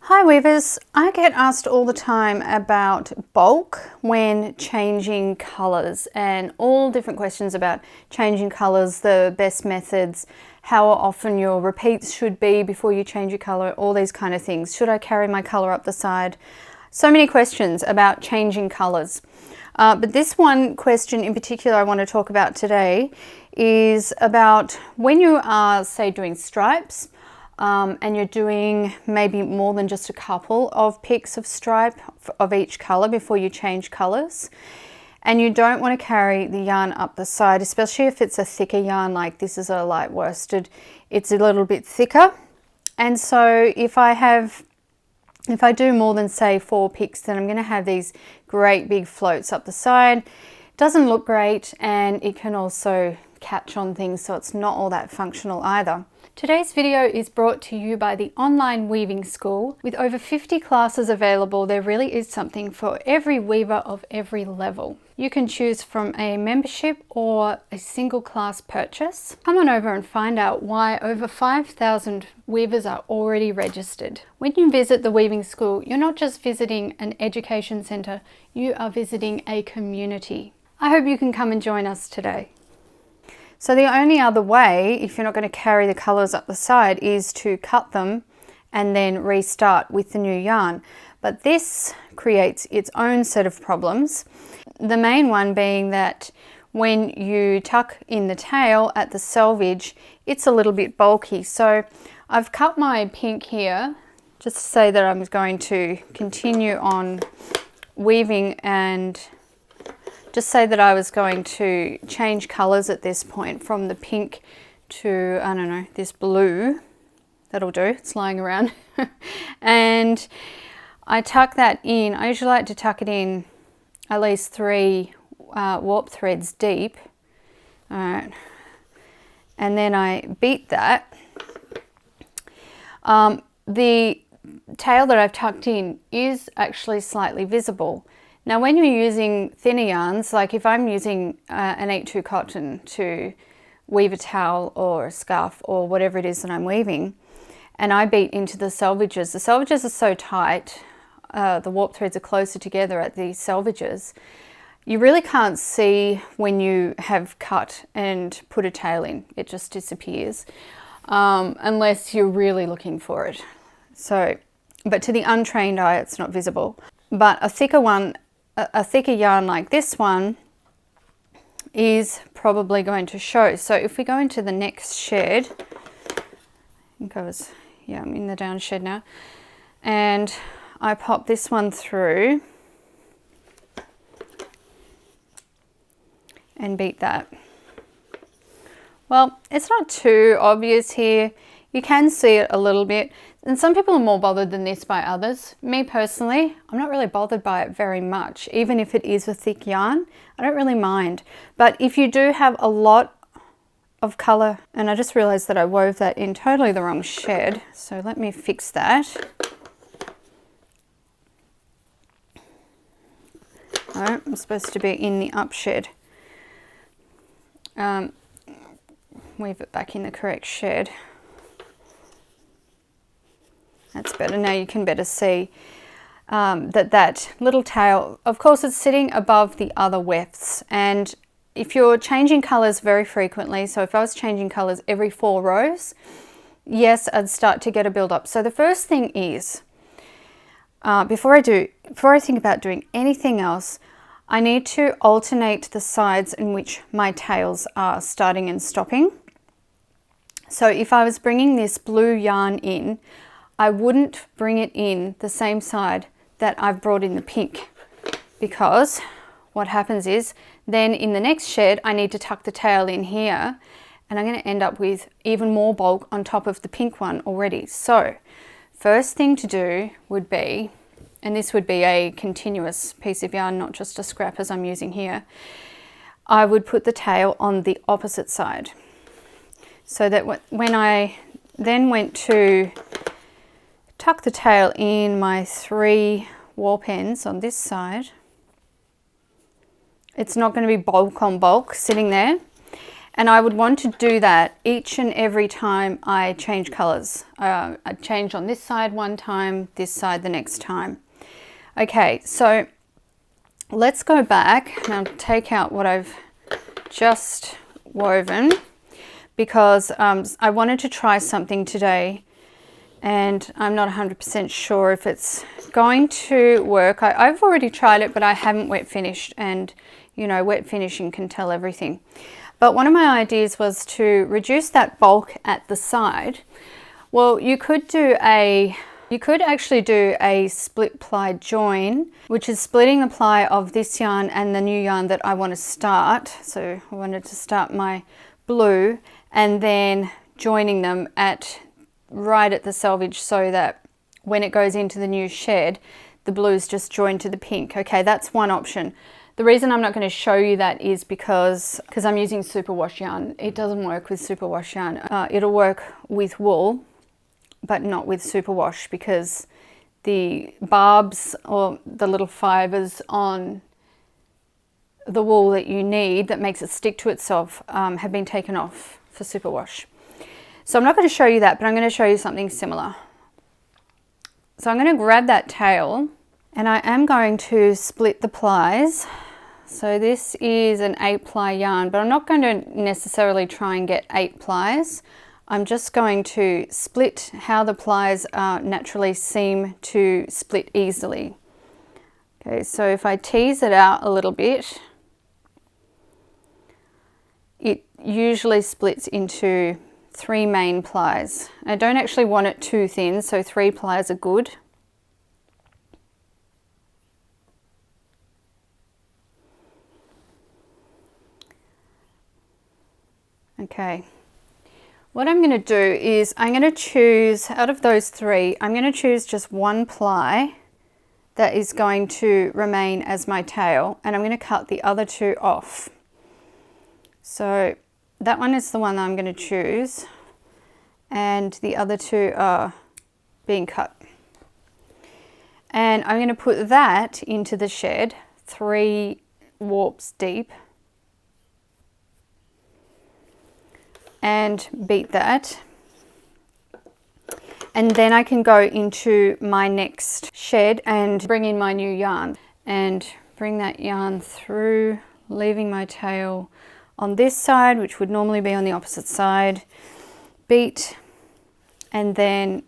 Hi weavers, I get asked all the time about bulk when changing colours and all different questions about changing colours, the best methods, how often your repeats should be before you change your colour, all these kind of things. Should I carry my colour up the side? So many questions about changing colours. But this one question in particular I want to talk about today is about when you are, say, doing stripes, and you're doing maybe more than just a couple of picks of stripe of each colour before you change colours, and you don't want to carry the yarn up the side, especially if it's a thicker yarn like this is a light worsted. It's a little bit thicker, and so if I do more than say 4 picks, then I'm going to have these great big floats up the side. Doesn't look great, and it can also catch on things, so it's not all that functional either. Today's video is brought to you by the online weaving school. With over 50 classes available, there really is something for every weaver of every level. You can choose from a membership or a single class purchase. Come on over and find out why over 5,000 weavers are already registered. When you visit the weaving school, you're not just visiting an education centre, you are visiting a community. I hope you can come and join us today. So the only other way, if you're not going to carry the colours up the side, is to cut them and then restart with the new yarn. But this creates its own set of problems. The main one being that when you tuck in the tail at the selvage, it's a little bit bulky. So I've cut my pink here just to say that I'm going to continue on weaving, and just say that I was going to change colours at this point from the pink to, I don't know, this blue. That'll do, it's lying around. And I tuck that in. I usually like to tuck it in at least 3 warp threads deep. All right. And then I beat that. The tail that I've tucked in is actually slightly visible. Now when you're using thinner yarns, like if I'm using an 8-2 cotton to weave a towel or a scarf or whatever it is that I'm weaving, and I beat into the selvages are so tight, the warp threads are closer together at the selvages, you really can't see when you have cut and put a tail in. It just disappears, unless you're really looking for it. So, but to the untrained eye, it's not visible. But a thicker yarn like this one is probably going to show. So if we go into the next shed, I'm in the down shed now, and I pop this one through and beat that. Well, it's not too obvious here. You can see it a little bit, and some people are more bothered than this by others. Me personally, I'm not really bothered by it very much. Even if it is a thick yarn, I don't really mind. But if you do have a lot of colour, and I just realised that I wove that in totally the wrong shed, so let me fix that. No, I'm supposed to be in the up shed. Weave it back in the correct shed. That's better. Now you can better see that little tail, of course, it's sitting above the other wefts. And if you're changing colours very frequently, so if I was changing colours every 4 rows, yes, I'd start to get a build up. So the first thing is, before I think about doing anything else, I need to alternate the sides in which my tails are starting and stopping. So if I was bringing this blue yarn in, I wouldn't bring it in the same side that I've brought in the pink, because what happens is then in the next shed I need to tuck the tail in here, and I'm going to end up with even more bulk on top of the pink one already. So first thing to do would be, and this would be a continuous piece of yarn, not just a scrap as I'm using here, I would put the tail on the opposite side, so that when I then went to tuck the tail in my 3 warp ends on this side, it's not going to be bulk on bulk sitting there. And I would want to do that each and every time I change colors. I change on this side one time, this side the next time. Okay, so let's go back and I'll take out what I've just woven, because I wanted to try something today and I'm not 100% sure if it's going to work. I've already tried it, but I haven't wet finished, and you know, wet finishing can tell everything. But one of my ideas was to reduce that bulk at the side. Well, you could actually do a split ply join, which is splitting the ply of this yarn and the new yarn that I want to start. So I wanted to start my blue and then joining them right at the selvage, so that when it goes into the new shed, the blues just join to the pink. Okay, that's one option. The reason I'm not going to show you that is because I'm using superwash yarn. It doesn't work with superwash yarn. It'll work with wool, but not with superwash, because the barbs or the little fibers on the wool that you need that makes it stick to itself have been taken off for superwash. So I'm not going to show you that, but I'm going to show you something similar. So I'm going to grab that tail and I am going to split the plies. So this is an 8-ply yarn, but I'm not going to necessarily try and get 8 plies. I'm just going to split how the plies naturally seem to split easily. Okay, so if I tease it out a little bit, it usually splits into 3 main plies. I don't actually want it too thin, so 3 plies are good. Okay, what I'm going to do is I'm going to choose, out of those 3, I'm going to choose just 1 ply that is going to remain as my tail, and I'm going to cut the other 2 off. So that one is the one that I'm going to choose, and the other 2 are being cut. And I'm going to put that into the shed 3 warps deep and beat that, and then I can go into my next shed and bring in my new yarn and bring that yarn through, leaving my tail on this side, which would normally be on the opposite side, beat, and then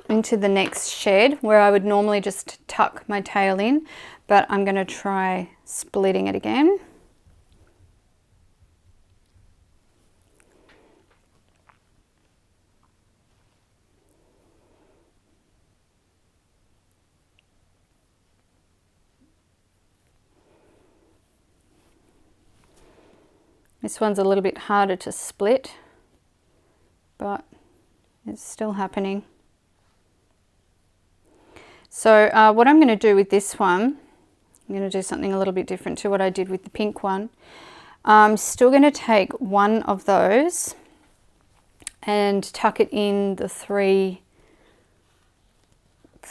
into the next shed where I would normally just tuck my tail in, but I'm going to try splitting it again. This one's a little bit harder to split, but it's still happening. So what I'm going to do with this one, I'm going to do something a little bit different to what I did with the pink one. I'm still going to take one of those and tuck it in the three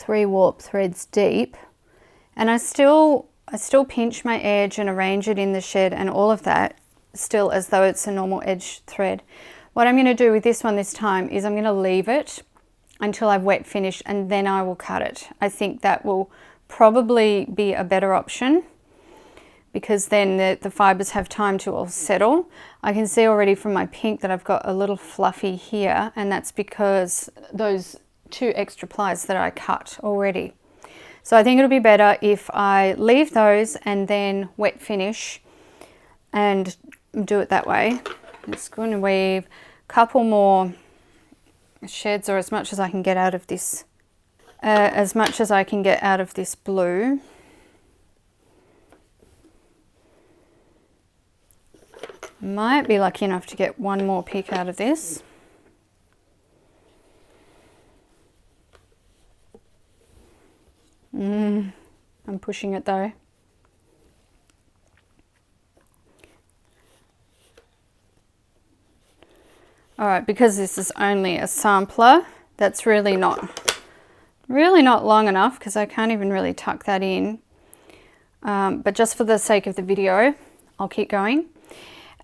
warp threads deep, and I still pinch my edge and arrange it in the shed and all of that, still as though it's a normal edge thread. What I'm going to do with this one this time is I'm going to leave it until I've wet finished, and then I will cut it. I think that will probably be a better option, because then the fibers have time to all settle. I can see already from my pink that I've got a little fluffy here, and that's because those 2 extra plies that I cut already. So I think it'll be better if I leave those and then wet finish and do it that way. I'm just going to weave a couple more sheds, or as much as I can get out of this, blue. Might be lucky enough to get one more peek out of this. I'm pushing it though. All right, because this is only a sampler, that's really not long enough, because I can't even really tuck that in. But just for the sake of the video, I'll keep going.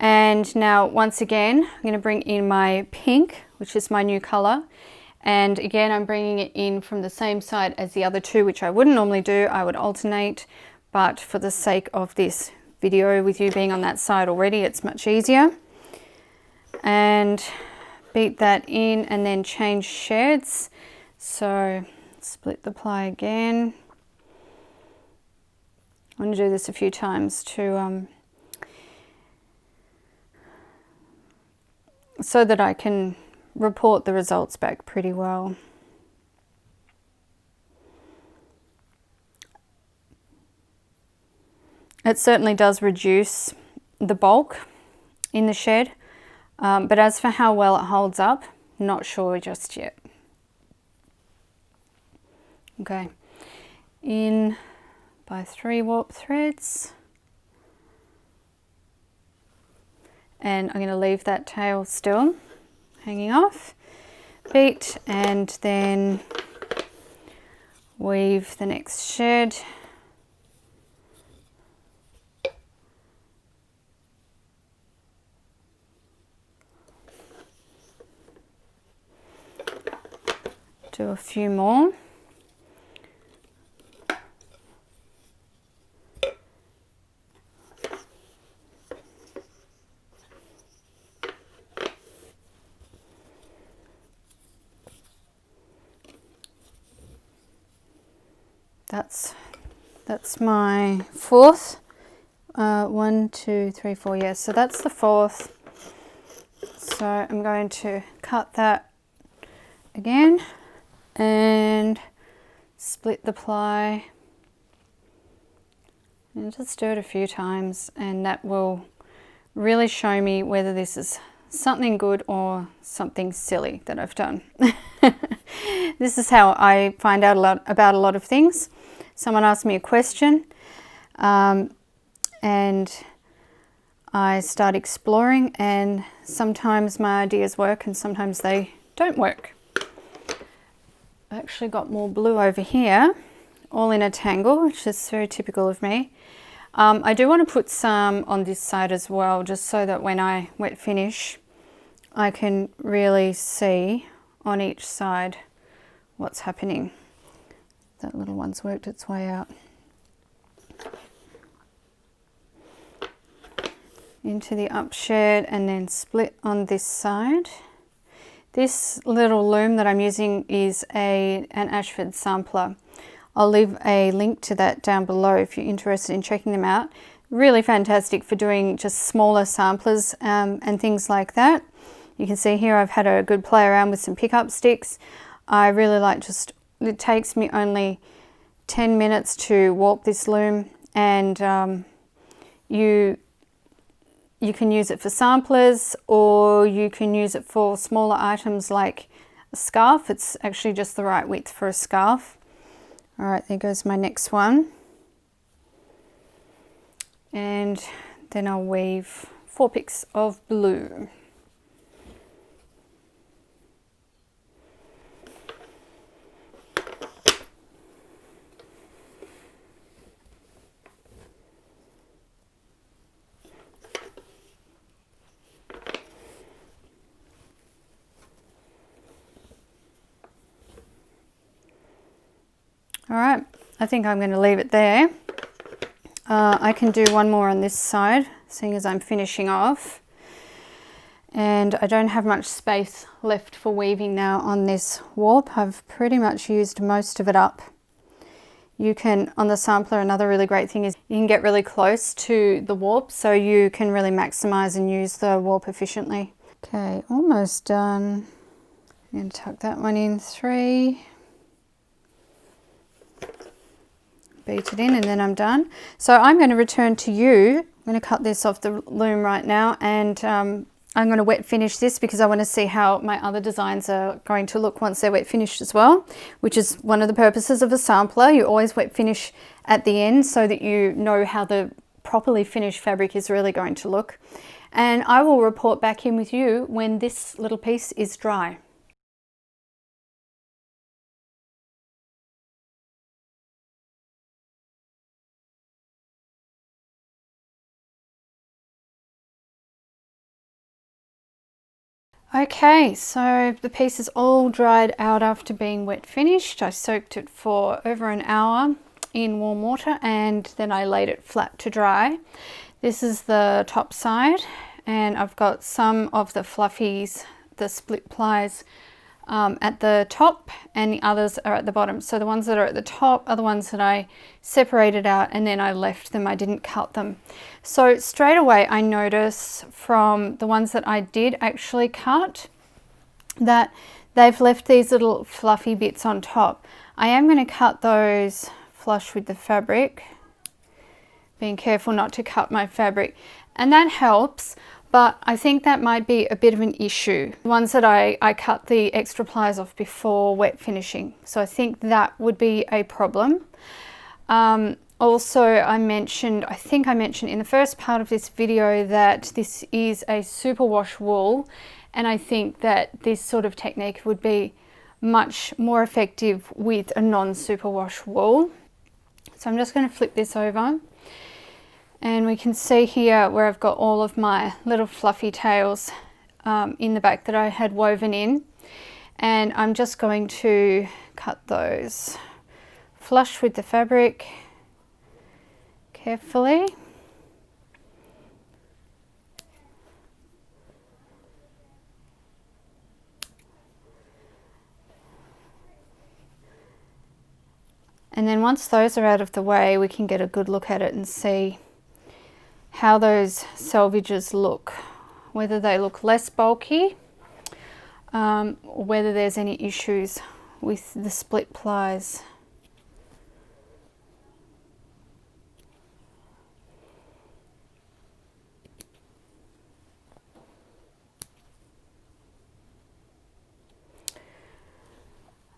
And now once again, I'm going to bring in my pink, which is my new color. And again, I'm bringing it in from the same side as the other two, which I wouldn't normally do. I would alternate, but for the sake of this video with you being on that side already, it's much easier. And beat that in and then change shades. So split the ply again. I'm going to do this a few times to so that I can report the results back pretty well. It certainly does reduce the bulk in the shed, but as for how well it holds up, not sure just yet. Okay, in by 3 warp threads, and I'm going to leave that tail still hanging off, beat, and then weave the next shed. Do a few more. That's my fourth. 1, 2, 3, 4. Yes, so that's the fourth. So I'm going to cut that again and split the ply and just do it a few times, and that will really show me whether this is something good or something silly that I've done. This is how I find out about a lot of things. Someone asked me a question and I start exploring, and sometimes my ideas work and sometimes they don't work. I've actually got more blue over here, all in a tangle, which is very typical of me. I do want to put some on this side as well, just so that when I wet finish, I can really see on each side what's happening. That little one's worked its way out. Into the up shed and then split on this side. This little loom that I'm using is an Ashford Sampleit. I'll leave a link to that down below if you're interested in checking them out. Really fantastic for doing just smaller samplers and things like that. You can see here I've had a good play around with some pickup sticks. I really like it takes me only 10 minutes to warp this loom, and you can use it for samplers, or you can use it for smaller items like a scarf. It's actually just the right width for a scarf. All right, there goes my next one. And then I'll weave 4 picks of blue. All right, I think I'm going to leave it there. I can do one more on this side, seeing as I'm finishing off. And I don't have much space left for weaving now on this warp. I've pretty much used most of it up. You can, on the sampler, another really great thing is you can get really close to the warp, so you can really maximize and use the warp efficiently. Okay, almost done. I'm going to tuck that one in 3. Beat it in, and then I'm done. So I'm going to return to you. I'm going to cut this off the loom right now, and I'm going to wet finish this because I want to see how my other designs are going to look once they're wet finished as well, which is one of the purposes of a sampler. You always wet finish at the end so that you know how the properly finished fabric is really going to look. And I will report back in with you when this little piece is dry. Okay, so the piece is all dried out after being wet finished. I soaked it for over an hour in warm water and then I laid it flat to dry. This is the top side and I've got some of the fluffies, the split plies at the top and the others are at the bottom. So the ones that are at the top are the ones that I separated out and then I left them, I didn't cut them. So straight away I notice from the ones that I did actually cut that they've left these little fluffy bits on top. I am going to cut those flush with the fabric, being careful not to cut my fabric, and that helps. But I think that might be a bit of an issue. The ones that I cut the extra plies off before wet finishing. So I think that would be a problem. Also, I think I mentioned in the first part of this video that this is a superwash wool. And I think that this sort of technique would be much more effective with a non-superwash wool. So I'm just going to flip this over. And we can see here where I've got all of my little fluffy tails in the back that I had woven in. And I'm just going to cut those flush with the fabric carefully. And then once those are out of the way, we can get a good look at it and see how those selvages look, whether they look less bulky, or whether there's any issues with the split plies.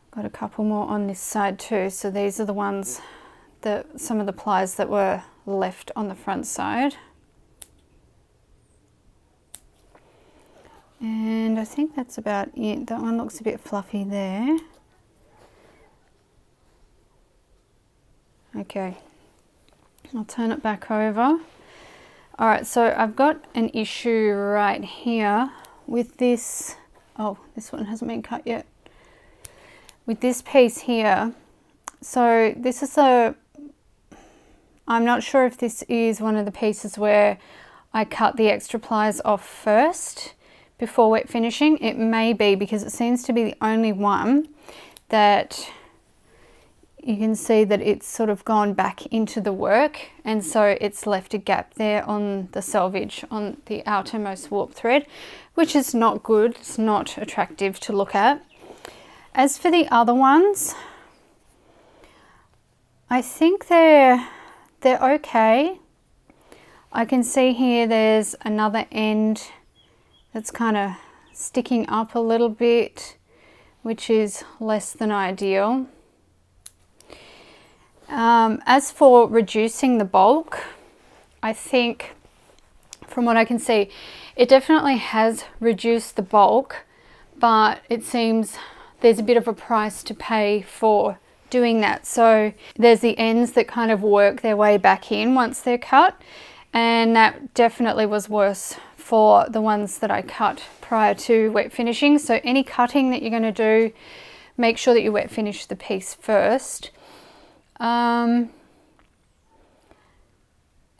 Got a couple more on this side too, so these are the ones that some of the plies that were left on the front side. And I think that's about it. That one looks a bit fluffy there. Okay, I'll turn it back over. All right, so I've got an issue right here with this. Oh, this one hasn't been cut yet. With this piece here. So this is I'm not sure if this is one of the pieces where I cut the extra plies off first before wet finishing. It may be, because it seems to be the only one that you can see that it's sort of gone back into the work, and so it's left a gap there on the selvage on the outermost warp thread, which is not good. It's not attractive to look at. As for the other ones, I think they're okay. I can see here there's another end that's kind of sticking up a little bit, which is less than ideal. As for reducing the bulk, I think from what I can see, it definitely has reduced the bulk, but it seems there's a bit of a price to pay for doing that. So there's the ends that kind of work their way back in once they're cut, and that definitely was worse for the ones that I cut prior to wet finishing. So any cutting that you're going to do, make sure that you wet finish the piece first. And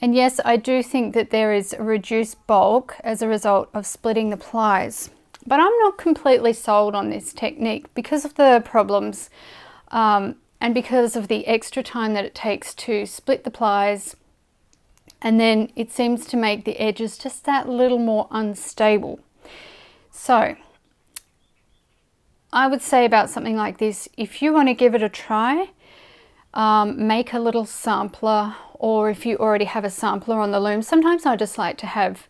yes, I do think that there is a reduced bulk as a result of splitting the plies, but I'm not completely sold on this technique because of the problems and because of the extra time that it takes to split the plies, and then it seems to make the edges just that little more unstable. So I would say about something like this, if you want to give it a try, make a little sampler, or if you already have a sampler on the loom. Sometimes I just like to have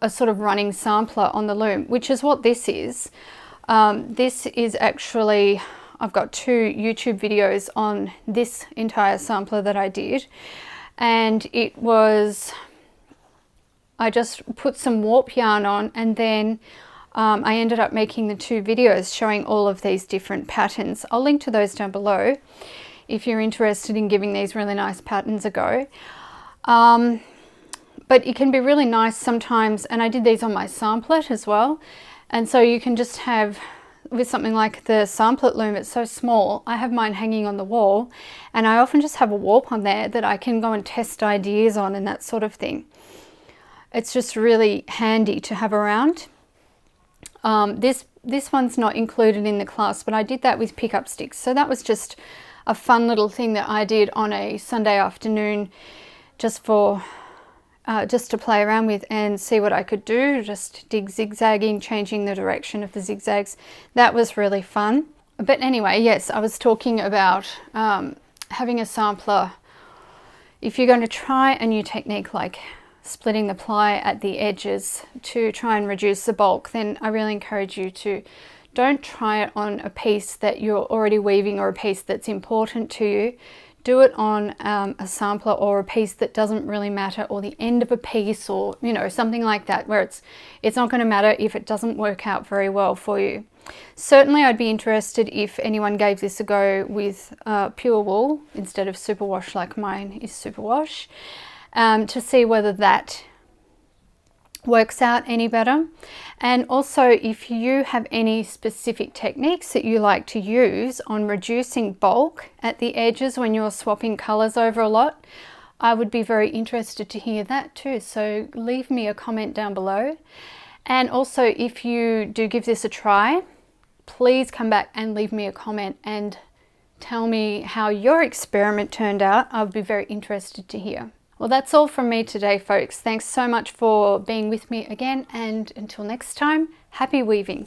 a sort of running sampler on the loom, which is what this is. This is actually, I've got 2 YouTube videos on this entire sampler that I did, and it was, I just put some warp yarn on, and then I ended up making the 2 videos showing all of these different patterns. I'll link to those down below if you're interested in giving these really nice patterns a go. But it can be really nice sometimes, and I did these on my samplet as well, And so you can just have, with something like the Sampleit loom, it's so small. I have mine hanging on the wall, and I often just have a warp on there that I can go and test ideas on and that sort of thing. It's just really handy to have around. This one's not included in the class, but I did that with pickup sticks. So that was just a fun little thing that I did on a Sunday afternoon, just to play around with and see what I could do. Just dig zigzagging, changing the direction of the zigzags. That was really fun. But anyway, yes, I was talking about having a sampler. If you're going to try a new technique like splitting the ply at the edges to try and reduce the bulk, then I really encourage you to don't try it on a piece that you're already weaving or a piece that's important to you. Do it on a sampler or a piece that doesn't really matter, or the end of a piece, or something like that, where it's not going to matter if it doesn't work out very well for you. Certainly I'd be interested if anyone gave this a go with pure wool instead of superwash like mine is superwash, to see whether that works out any better. And also, if you have any specific techniques that you like to use on reducing bulk at the edges when you're swapping colors over a lot, I would be very interested to hear that too. So leave me a comment down below. And also, if you do give this a try, please come back and leave me a comment and tell me how your experiment turned out. I would be very interested to hear. Well, that's all from me today, folks. Thanks so much for being with me again, and until next time, happy weaving.